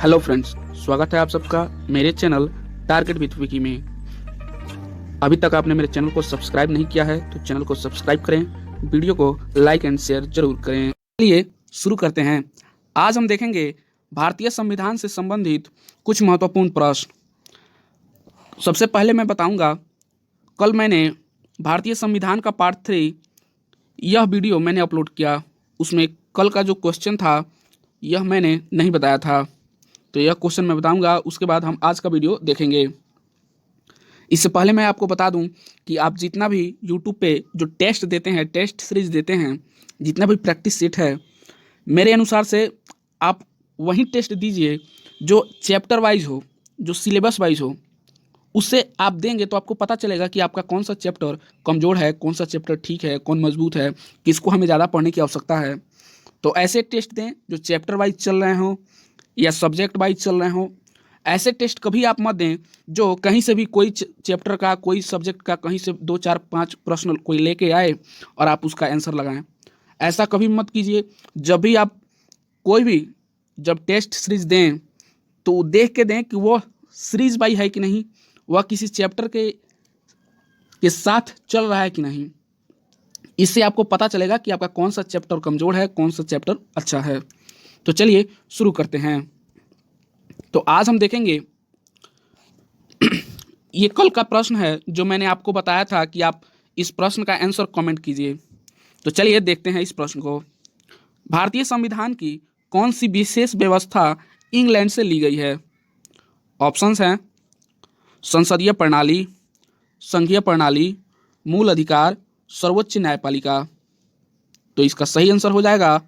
Hello friends, स्वागत है आप सबका मेरे चैनल टारगेट विथ विकी में। अभी तक आपने मेरे चैनल को सब्सक्राइब नहीं किया है तो चैनल को सब्सक्राइब करें, वीडियो को लाइक एंड शेयर जरूर करें। चलिए शुरू करते हैं। आज हम देखेंगे भारतीय संविधान से संबंधित कुछ महत्वपूर्ण प्रश्न। सबसे पहले मैं बताऊंगा, कल मैंने भारतीय संविधान का पार्ट 3 यह वीडियो मैंने अपलोड किया। उसमें कल का जो क्वेश्चन था यह मैंने नहीं बताया था, तो यह क्वेश्चन मैं बताऊंगा। उसके बाद हम आज का वीडियो देखेंगे। इससे पहले मैं आपको बता दूं कि आप जितना भी यूट्यूब पे जो टेस्ट देते हैं, टेस्ट सीरीज देते हैं, जितना भी प्रैक्टिस सेट है, मेरे अनुसार से आप वही टेस्ट दीजिए जो चैप्टर वाइज हो, जो सिलेबस वाइज हो। उससे आप देंगे तो आपको पता चलेगा कि आपका कौन सा चैप्टर कमज़ोर है, कौन सा चैप्टर ठीक है, कौन मजबूत है, किसको हमें ज़्यादा पढ़ने की आवश्यकता है। तो ऐसे टेस्ट दें जो चैप्टर वाइज चल रहे हों या सब्जेक्ट वाइज चल रहे हों। ऐसे टेस्ट कभी आप मत दें जो कहीं से भी कोई चैप्टर का, कोई सब्जेक्ट का कहीं से 2 4 5 प्रश्न कोई लेके आए और आप उसका आंसर लगाएं। ऐसा कभी मत कीजिए। जब भी आप कोई भी जब टेस्ट सीरीज दें तो देख के दें कि वो सीरीज वाइज है कि नहीं, वह किसी चैप्टर के साथ चल रहा है कि नहीं। इससे आपको पता चलेगा कि आपका कौन सा चैप्टर कमज़ोर है, कौन सा चैप्टर अच्छा है। तो चलिए शुरू करते हैं। तो आज हम देखेंगे ये कल का प्रश्न है जो मैंने आपको बताया था कि आप इस प्रश्न का आंसर कमेंट कीजिए। तो चलिए देखते हैं इस प्रश्न को। भारतीय संविधान की कौन सी विशेष व्यवस्था इंग्लैंड से ली गई है? ऑप्शंस हैं संसदीय प्रणाली, संघीय प्रणाली, मूल अधिकार, सर्वोच्च न्यायपालिका। तो इसका सही आंसर हो जाएगा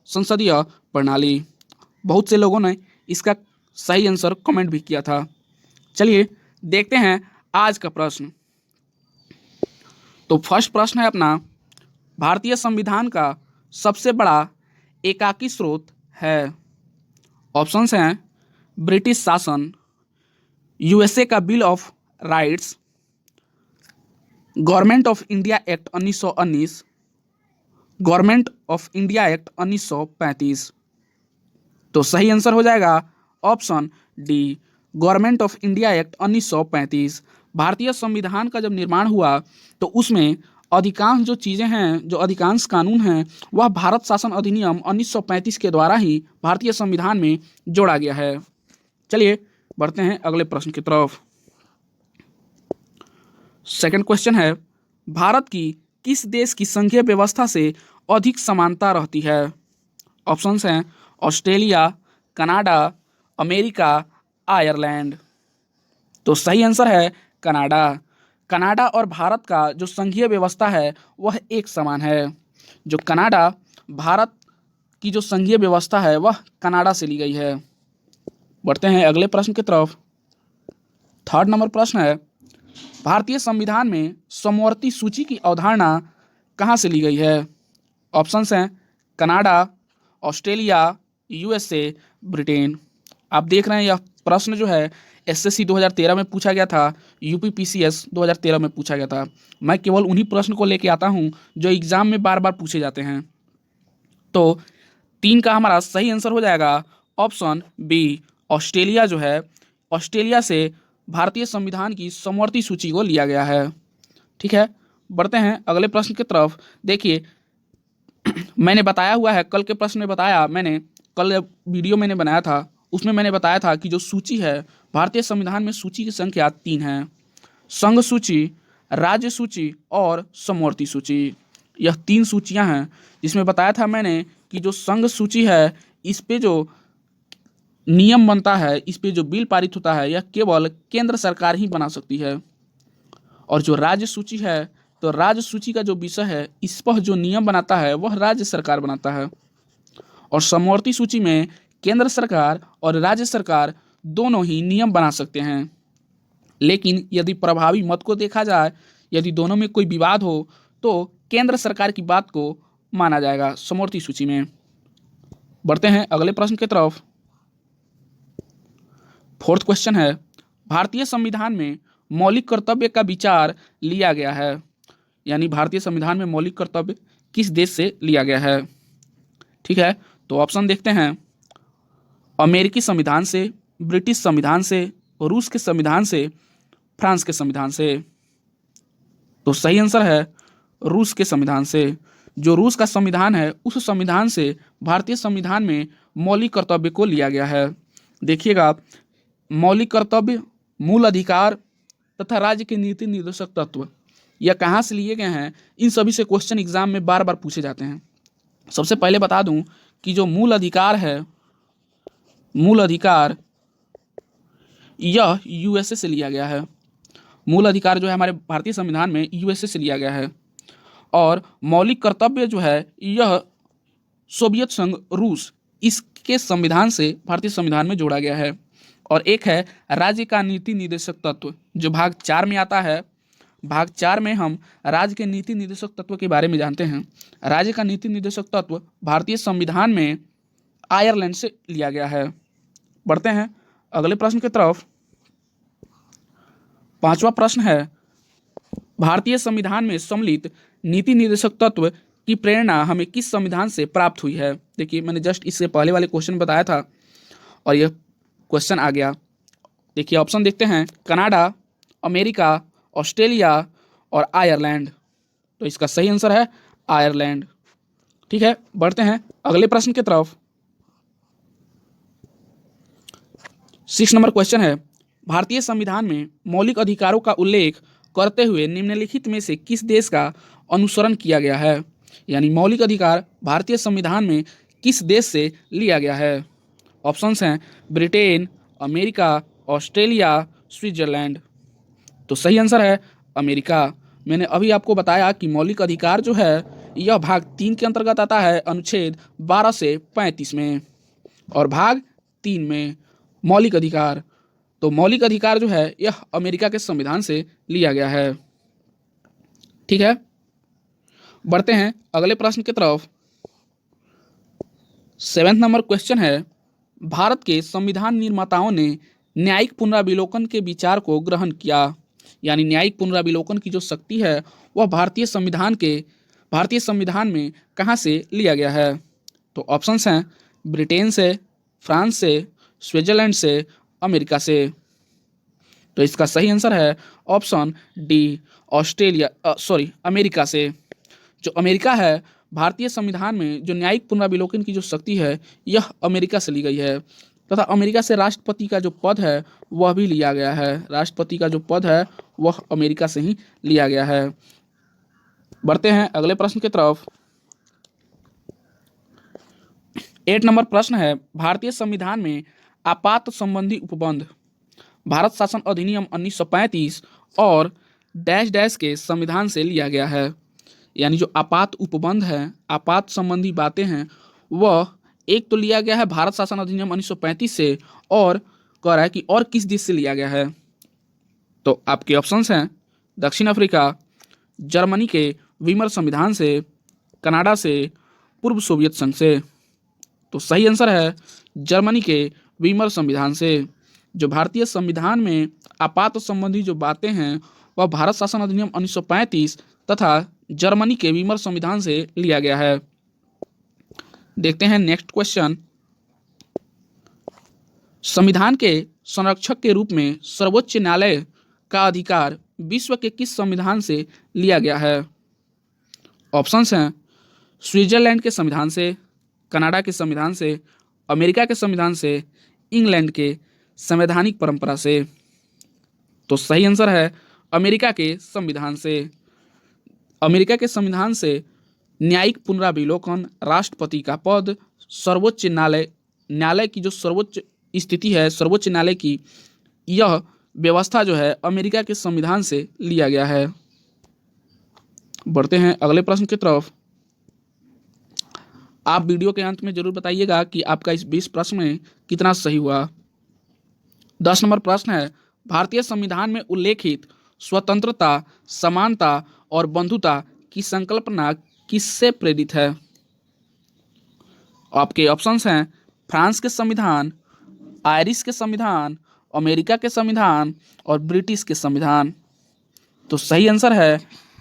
संसदीय प्रणाली। बहुत से लोगों ने इसका सही आंसर कमेंट भी किया था। चलिए देखते हैं आज का प्रश्न। तो फर्स्ट प्रश्न है अपना, भारतीय संविधान का सबसे बड़ा एकाकी स्रोत है? ऑप्शंस हैं ब्रिटिश शासन, यूएसए का bill of rights, government of India act 1919, government of India act 1935। तो सही आंसर हो जाएगा option D, government of India act 1935। भारतीय संविधान का जब निर्माण हुआ तो उसमें अधिकांश जो चीज़ें हैं, जो अधिकांश कानून हैं, वह भारत शासन अधिनियम 1935 के द्वारा ही भारतीय संविधान में जोड़ा गया है। चलिए बढ़ते हैं अगले प्रश्न की तरफ। सेकंड क्वेश्चन है, भारत की किस देश की संघीय व्यवस्था से अधिक समानता रहती है? ऑप्शंस हैं ऑस्ट्रेलिया, कनाडा, अमेरिका, आयरलैंड। तो सही आंसर है कनाडा। कनाडा और भारत का जो संघीय व्यवस्था है वह एक समान है। जो कनाडा, भारत की जो संघीय व्यवस्था है वह कनाडा से ली गई है। बढ़ते हैं अगले प्रश्न की तरफ। थर्ड नंबर प्रश्न है, भारतीय संविधान में समवर्ती सूची की अवधारणा कहाँ से ली गई है? ऑप्शंस हैं कनाडा, ऑस्ट्रेलिया, यूएसए, ब्रिटेन। आप देख रहे हैं यह प्रश्न जो है एसएससी 2013 में पूछा गया था, यूपीपीसीएस 2013 में पूछा गया था। मैं केवल उन्हीं प्रश्न को लेके आता हूं जो एग्जाम में बार बार पूछे जाते हैं। तो 3 का हमारा सही आंसर हो जाएगा ऑप्शन बी, ऑस्ट्रेलिया जो है, ऑस्ट्रेलिया से भारतीय संविधान की समवर्ती सूची को लिया गया है। ठीक है, बढ़ते हैं अगले प्रश्न की तरफ। देखिए मैंने बताया हुआ है, कल के प्रश्न में बताया मैंने, कल वीडियो मैंने बनाया था उसमें मैंने बताया था कि जो सूची है भारतीय संविधान में सूची की संख्या 3 है, संघ सूची, राज्य सूची और समवर्ती सूची। यह 3 सूचियां हैं जिसमें बताया था मैंने कि जो संघ सूची है इस पे जो नियम बनता है, इस पे जो बिल पारित होता है, यह केवल केंद्र सरकार ही बना सकती है। और जो राज्य सूची है, तो राज्य सूची का जो विषय है इस पर जो नियम बनाता है वह राज्य सरकार बनाता है। और समवर्ती सूची में केंद्र सरकार और राज्य सरकार दोनों ही नियम बना सकते हैं। लेकिन यदि प्रभावी मत को देखा जाए, यदि दोनों में कोई विवाद हो तो केंद्र सरकार की बात को माना जाएगा समवर्ती सूची में। बढ़ते हैं अगले प्रश्न की तरफ। फोर्थ क्वेश्चन है, भारतीय संविधान में मौलिक कर्तव्य का विचार लिया गया है, यानी भारतीय संविधान में मौलिक कर्तव्य किस देश से लिया गया है? ठीक है, तो ऑप्शन देखते हैं अमेरिकी संविधान से, ब्रिटिश संविधान से, रूस के संविधान से, फ्रांस के संविधान से? तो सही आंसर है रूस के संविधान से। जो रूस का संविधान है उस संविधान से भारतीय संविधान में मौलिक कर्तव्य को लिया गया है। देखिएगा, मौलिक कर्तव्य, मूल अधिकार तथा राज्य के नीति निर्देशक तत्व, यह कहाँ से लिए गए हैं, इन सभी से क्वेश्चन एग्जाम में बार बार पूछे जाते हैं। सबसे पहले बता दूं कि जो मूल अधिकार है, मूल अधिकार यह यूएसए से लिया गया है। मूल अधिकार जो है हमारे भारतीय संविधान में यूएसए से लिया गया है। और मौलिक कर्तव्य जो है यह सोवियत संघ रूस, इसके संविधान से भारतीय संविधान में जोड़ा गया है। और एक है राज्य का नीति निर्देशक तत्व, जो भाग 4 में आता है। भाग 4 में हम राज्य के नीति निर्देशक तत्व के बारे में जानते हैं। राज्य का नीति निर्देशक तत्व भारतीय संविधान में आयरलैंड से लिया गया है। बढ़ते हैं अगले प्रश्न की तरफ। 5वां प्रश्न है, भारतीय संविधान में सम्मिलित नीति निर्देशक तत्व की प्रेरणा हमें किस संविधान से प्राप्त हुई है? देखिए, मैंने जस्ट इससे पहले वाले क्वेश्चन बताया था और यह क्वेश्चन आ गया। देखिए ऑप्शन देखते हैं, कनाडा, अमेरिका, ऑस्ट्रेलिया और आयरलैंड। तो इसका सही आंसर है आयरलैंड। ठीक है, बढ़ते हैं अगले प्रश्न की तरफ। 6 नंबर क्वेश्चन है, भारतीय संविधान में मौलिक अधिकारों का उल्लेख करते हुए निम्नलिखित में से किस देश का अनुसरण किया गया है? यानी मौलिक अधिकार भारतीय संविधान में किस देश से लिया गया है? ऑप्शंस हैं ब्रिटेन, अमेरिका, ऑस्ट्रेलिया, स्विट्जरलैंड। तो सही आंसर है अमेरिका। मैंने अभी आपको बताया कि मौलिक अधिकार जो है यह भाग 3 के अंतर्गत आता है, अनुच्छेद 12 से 35 में, और भाग 3 में मौलिक अधिकार। तो मौलिक अधिकार जो है यह अमेरिका के संविधान से लिया गया है। ठीक है, बढ़ते हैं अगले प्रश्न की तरफ। 7 नंबर क्वेश्चन है, भारत के संविधान निर्माताओं ने न्यायिक पुनराविलोकन के विचार को ग्रहण किया। यानी न्यायिक पुनराविलोकन की जो शक्ति है वह भारतीय संविधान में कहाँ से लिया गया है? तो ऑप्शंस हैं ब्रिटेन से, फ्रांस से, स्विट्जरलैंड से, अमेरिका से। तो इसका सही आंसर है ऑप्शन डी, अमेरिका से। जो अमेरिका है, भारतीय संविधान में जो न्यायिक पुनराविलोकन की जो शक्ति है यह अमेरिका से ली गई है, तथा अमेरिका से राष्ट्रपति का जो पद है वह भी लिया गया है। राष्ट्रपति का जो पद है वह अमेरिका से ही लिया गया है। बढ़ते हैं अगले प्रश्न की तरफ। 8 नंबर प्रश्न है, भारतीय संविधान में आपात संबंधी उपबंध भारत शासन अधिनियम 1935 और डैश डैश के संविधान से लिया गया है। यानी जो आपात उपबंध है, आपात संबंधी बातें हैं, वह एक तो लिया गया है भारत शासन अधिनियम 1935 से, और कह रहा है कि और किस देश से लिया गया है? तो आपके ऑप्शंस हैं दक्षिण अफ्रीका, जर्मनी के वीमर संविधान से, कनाडा से, पूर्व सोवियत संघ से। तो सही आंसर है जर्मनी के वीमर संविधान से। जो भारतीय संविधान में आपात संबंधी जो बातें हैं वह भारत शासन अधिनियम 1935 तथा जर्मनी के वीमर संविधान से लिया गया है। देखते हैं नेक्स्ट क्वेश्चन। संविधान के संरक्षक के रूप में सर्वोच्च न्यायालय का अधिकार विश्व के किस संविधान से लिया गया है? ऑप्शंस हैं स्विट्जरलैंड के संविधान से, कनाडा के संविधान से, अमेरिका के संविधान से, इंग्लैंड के संवैधानिक परंपरा से। तो सही आंसर है अमेरिका के संविधान से। अमेरिका के संविधान से न्यायिक पुनराविलोकन, राष्ट्रपति का पद, सर्वोच्च न्यायालय की जो सर्वोच्च स्थिति है, सर्वोच्च न्यायालय की, यह व्यवस्था जो है अमेरिका के संविधान से लिया गया है। बढ़ते हैं अगले प्रश्न की तरफ। आप वीडियो के अंत में जरूर बताइएगा कि आपका इस 20 प्रश्न में कितना सही हुआ। 10 नंबर प्रश्न है, भारतीय संविधान में उल्लेखित स्वतंत्रता, समानता और बंधुता की संकल्पना किससे प्रेरित है? आपके ऑप्शंस हैं फ्रांस के संविधान, आयरिश के संविधान, अमेरिका के संविधान और ब्रिटिश के संविधान। तो सही आंसर है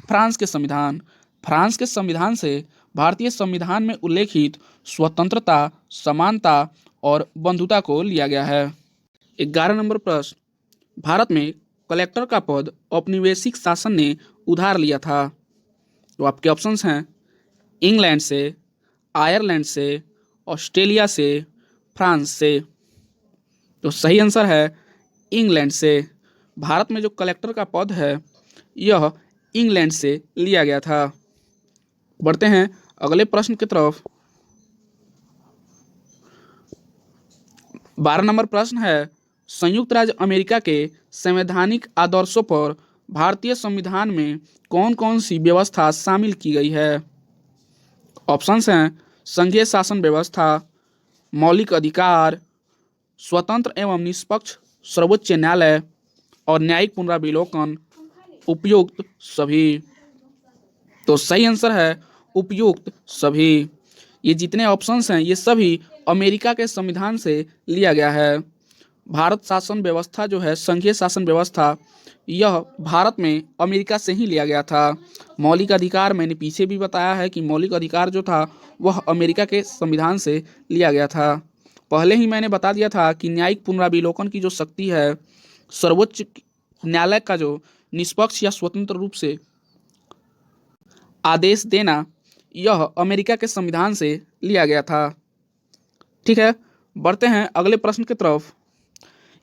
फ्रांस के संविधान। फ्रांस के संविधान से भारतीय संविधान में उल्लेखित स्वतंत्रता, समानता और बंधुता को लिया गया है। 11 नंबर प्रश्न, भारत में कलेक्टर का पद औपनिवेशिक शासन ने उधार लिया था। तो आपके ऑप्शंस हैं इंग्लैंड से, आयरलैंड से, ऑस्ट्रेलिया से, फ्रांस से। तो सही आंसर है इंग्लैंड से। भारत में जो कलेक्टर का पद है यह इंग्लैंड से लिया गया था। बढ़ते हैं अगले प्रश्न की तरफ। 12 नंबर प्रश्न है, संयुक्त राज्य अमेरिका के संवैधानिक आदर्शों पर भारतीय संविधान में कौन कौन सी व्यवस्था शामिल की गई है। ऑप्शंस हैं संघीय शासन व्यवस्था, मौलिक अधिकार, स्वतंत्र एवं निष्पक्ष सर्वोच्च न्यायालय और न्यायिक पुनराविलोकन, उपयुक्त सभी। तो सही आंसर है उपयुक्त सभी। ये जितने ऑप्शंस हैं ये सभी अमेरिका के संविधान से लिया गया है। भारत शासन व्यवस्था जो है, संघीय शासन व्यवस्था, यह भारत में अमेरिका से ही लिया गया था। मौलिक अधिकार मैंने पीछे भी बताया है कि मौलिक अधिकार जो था वह अमेरिका के संविधान से लिया गया था। पहले ही मैंने बता दिया था कि न्यायिक पुनराविलोकन की जो शक्ति है, सर्वोच्च न्यायालय का जो निष्पक्ष या स्वतंत्र रूप से आदेश देना, यह अमेरिका के संविधान से लिया गया था। ठीक है, बढ़ते हैं अगले प्रश्न की तरफ।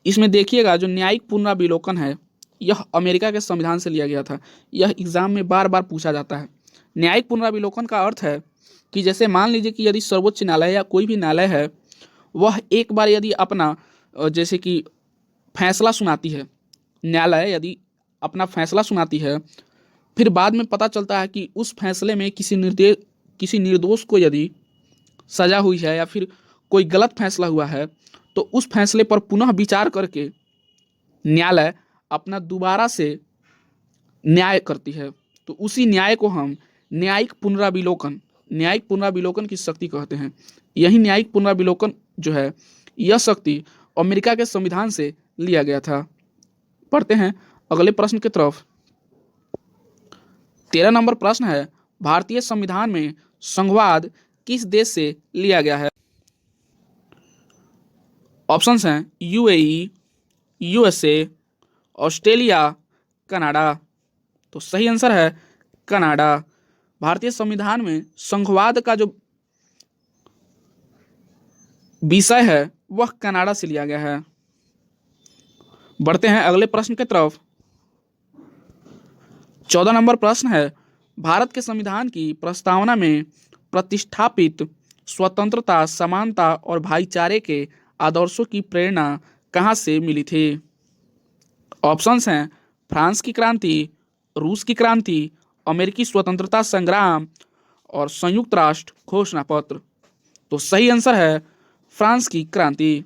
इसमें देखिएगा जो न्यायिक पुनराविलोकन है यह अमेरिका के संविधान से लिया गया था। यह एग्जाम में बार बार पूछा जाता है। न्यायिक पुनराविलोकन का अर्थ है कि जैसे मान लीजिए कि यदि सर्वोच्च न्यायालय या कोई भी न्यायालय है वह एक बार यदि अपना जैसे कि फैसला सुनाती है, न्यायालय यदि अपना फैसला सुनाती है, फिर बाद में पता चलता है कि उस फैसले में किसी निर्दोष को यदि सजा हुई है या फिर कोई गलत फैसला हुआ है, तो उस फैसले पर पुनः विचार करके न्यायालय अपना दोबारा से न्याय करती है। तो उसी न्याय को हम न्यायिक पुनराविलोकन की शक्ति कहते हैं। यही न्यायिक पुनराविलोकन जो है, यह शक्ति अमेरिका के संविधान से लिया गया था। पढ़ते हैं अगले प्रश्न की तरफ। 13 नंबर प्रश्न है, भारतीय संविधान में संघवाद किस देश से लिया गया है। ऑप्शंस हैं यूएई, यूएसए, ऑस्ट्रेलिया, कनाडा। तो सही आंसर है कनाडा। भारतीय संविधान में संघवाद का जो विषय है वह कनाडा से लिया गया है। बढ़ते हैं अगले प्रश्न की तरफ। 14 नंबर प्रश्न है, भारत के संविधान की प्रस्तावना में प्रतिष्ठापित स्वतंत्रता, समानता और भाईचारे के आदर्शों की प्रेरणा कहाँ से मिली थी। ऑप्शंस हैं फ्रांस की क्रांति, रूस की क्रांति, अमेरिकी स्वतंत्रता संग्राम और संयुक्त राष्ट्र घोषणा पत्र। तो सही आंसर है फ्रांस की क्रांति।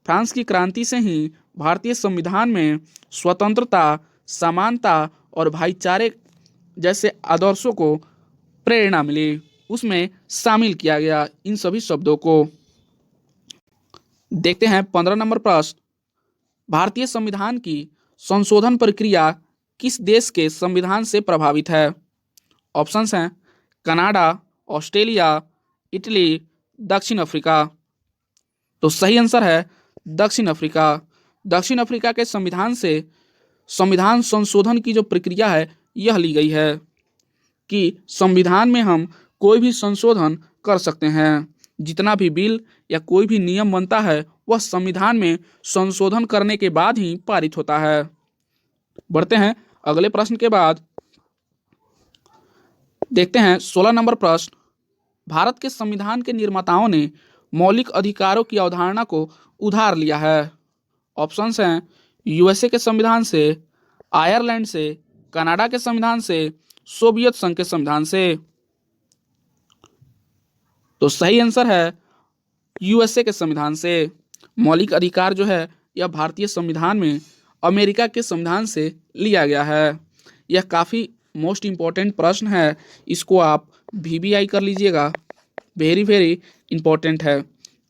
फ्रांस की क्रांति से ही भारतीय संविधान में स्वतंत्रता, समानता और भाईचारे जैसे आदर्शों को प्रेरणा मिली, उसमें शामिल किया गया इन सभी शब्दों को। देखते हैं 15 नंबर प्रश्न, भारतीय संविधान की संशोधन प्रक्रिया किस देश के संविधान से प्रभावित है। ऑप्शंस हैं कनाडा, ऑस्ट्रेलिया, इटली, दक्षिण अफ्रीका। तो सही आंसर है दक्षिण अफ्रीका। दक्षिण अफ्रीका के संविधान से संविधान संशोधन की जो प्रक्रिया है यह ली गई है कि संविधान में हम कोई भी संशोधन कर सकते हैं। जितना भी बिल या कोई भी नियम बनता है वह संविधान में संशोधन करने के बाद ही पारित होता है। बढ़ते हैं अगले प्रश्न के बाद। देखते हैं 16 नंबर प्रश्न, भारत के संविधान के निर्माताओं ने मौलिक अधिकारों की अवधारणा को उधार लिया है। ऑप्शंस हैं यूएसए के संविधान से, आयरलैंड से, कनाडा के संविधान से, सोवियत संघ के संविधान से। तो सही आंसर है यूएसए के संविधान से। मौलिक अधिकार जो है यह भारतीय संविधान में अमेरिका के संविधान से लिया गया है। यह काफ़ी मोस्ट इम्पॉर्टेंट प्रश्न है, इसको आप वीवीआई कर लीजिएगा, वेरी वेरी इम्पॉर्टेंट है।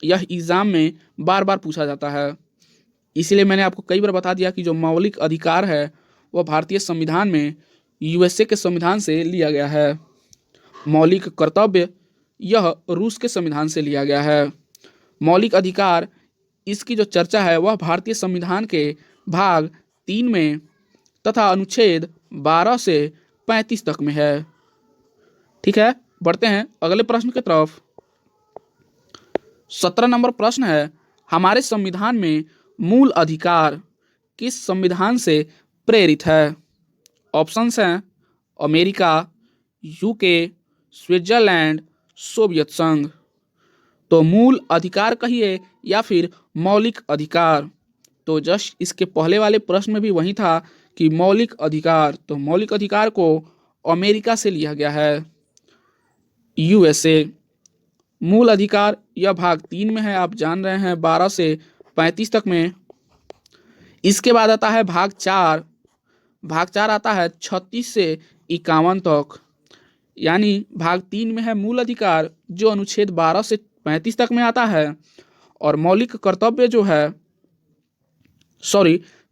यह एग्ज़ाम में बार बार पूछा जाता है, इसीलिए मैंने आपको कई बार बता दिया कि जो मौलिक अधिकार है वह भारतीय संविधान में यूएसए के संविधान से लिया गया है। मौलिक कर्तव्य यह रूस के संविधान से लिया गया है। मौलिक अधिकार, इसकी जो चर्चा है वह भारतीय संविधान के भाग 3 में तथा अनुच्छेद 12 से 35 तक में है। ठीक है, बढ़ते हैं अगले प्रश्न की तरफ। 17 नंबर प्रश्न है, हमारे संविधान में मूल अधिकार किस संविधान से प्रेरित है? ऑप्शंस हैं अमेरिका, यूके, स्विट्जरलैंड, सोवियत संघ। तो मूल अधिकार कहिए या फिर मौलिक अधिकार, तो जस्ट इसके पहले वाले प्रश्न में भी वही था कि मौलिक अधिकार, तो मौलिक अधिकार को अमेरिका से लिया गया है, यूएसए। मूल अधिकार यह भाग 3 में है, आप जान रहे हैं 12 से 35 तक में। इसके बाद आता है भाग 4। भाग 4 आता है 36 से 51 तक, यानी भाग 3 में है मूल अधिकार जो अनुच्छेद 12 से 35 तक में आता है, और मौलिक कर्तव्य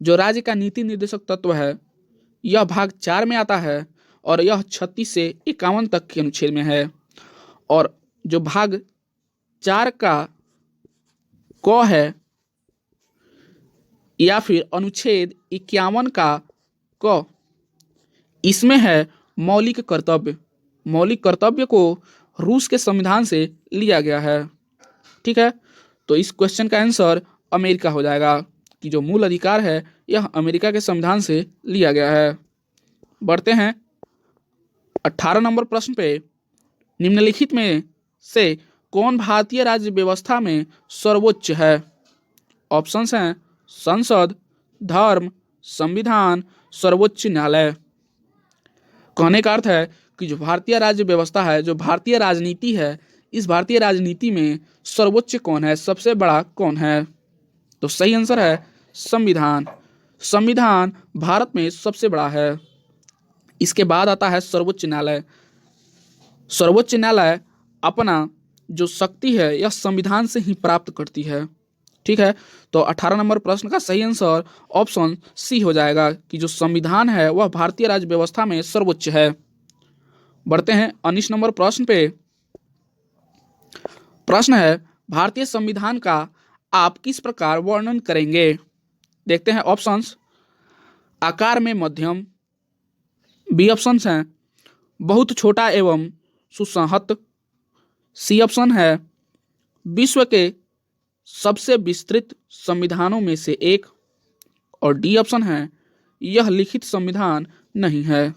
जो राज्य का नीति निर्देशक तत्व है यह भाग 4 में आता है, और यह 36 से 51 तक के अनुच्छेद में है। और जो भाग 4 का क है या फिर अनुच्छेद 51 का क, इसमें है मौलिक कर्तव्य। मौलिक कर्तव्य को रूस के संविधान से लिया गया है। ठीक है, तो इस क्वेश्चन का आंसर अमेरिका हो जाएगा कि जो मूल अधिकार है यह अमेरिका के संविधान से लिया गया है। बढ़ते हैं 18 नंबर प्रश्न पे। निम्नलिखित में से कौन भारतीय राज्य व्यवस्था में सर्वोच्च है? ऑप्शंस हैं संसद, धर्म, संविधान, सर्वोच्च न्यायालय। कहने का अर्थ है कि जो भारतीय राज्य व्यवस्था है, जो भारतीय राजनीति है, इस भारतीय राजनीति में सर्वोच्च कौन है, सबसे बड़ा कौन है? तो सही आंसर है संविधान। संविधान भारत में सबसे बड़ा है। इसके बाद आता है सर्वोच्च न्यायालय। सर्वोच्च न्यायालय अपना जो शक्ति है यह संविधान से ही प्राप्त करती है। ठीक है, तो 18 नंबर प्रश्न का सही आंसर ऑप्शन सी हो जाएगा कि जो संविधान है वह भारतीय राज्य व्यवस्था में सर्वोच्च है। बढ़ते हैं 19 नंबर प्रश्न पे। प्रश्न है, भारतीय संविधान का आप किस प्रकार वर्णन करेंगे? देखते हैं ऑप्शंस। आकार में मध्यम, बी ऑप्शंस हैं बहुत छोटा एवं सुसंहत, सी ऑप्शन है विश्व के सबसे विस्तृत संविधानों में से एक, और डी ऑप्शन है यह लिखित संविधान नहीं है।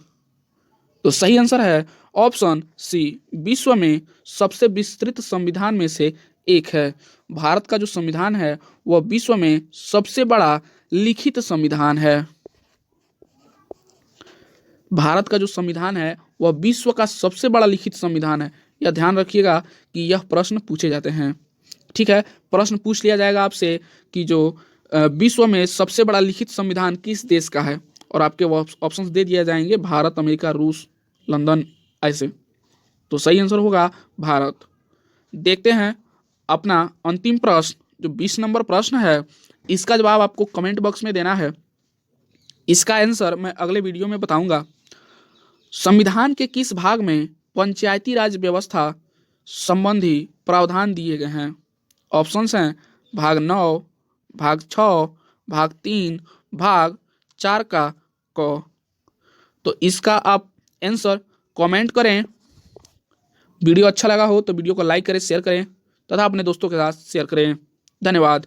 तो सही आंसर है ऑप्शन सी, विश्व में सबसे विस्तृत संविधान में से एक है। भारत का जो संविधान है वह विश्व में सबसे बड़ा लिखित संविधान है। भारत का जो संविधान है वह विश्व का सबसे बड़ा लिखित संविधान है। यह ध्यान रखिएगा कि यह प्रश्न पूछे जाते हैं। ठीक है, प्रश्न पूछ लिया जाएगा आपसे कि जो विश्व में सबसे बड़ा लिखित संविधान किस देश का है, और आपके ऑप्शंस दे दिए जाएंगे भारत, अमेरिका, रूस, लंदन, ऐसे। तो सही आंसर होगा भारत। देखते हैं अपना अंतिम प्रश्न जो 20 नंबर प्रश्न है, इसका जवाब आपको कमेंट बॉक्स में देना है। इसका आंसर मैं अगले वीडियो में बताऊंगा। संविधान के किस भाग में पंचायती राज व्यवस्था संबंधी प्रावधान दिए गए हैं? ऑप्शंस हैं भाग 9, भाग 6, भाग 3, भाग 4 का क। तो इसका आप आंसर कमेंट करें। वीडियो अच्छा लगा हो तो वीडियो को लाइक करें, शेयर करें तथा अपने दोस्तों के साथ शेयर करें। धन्यवाद।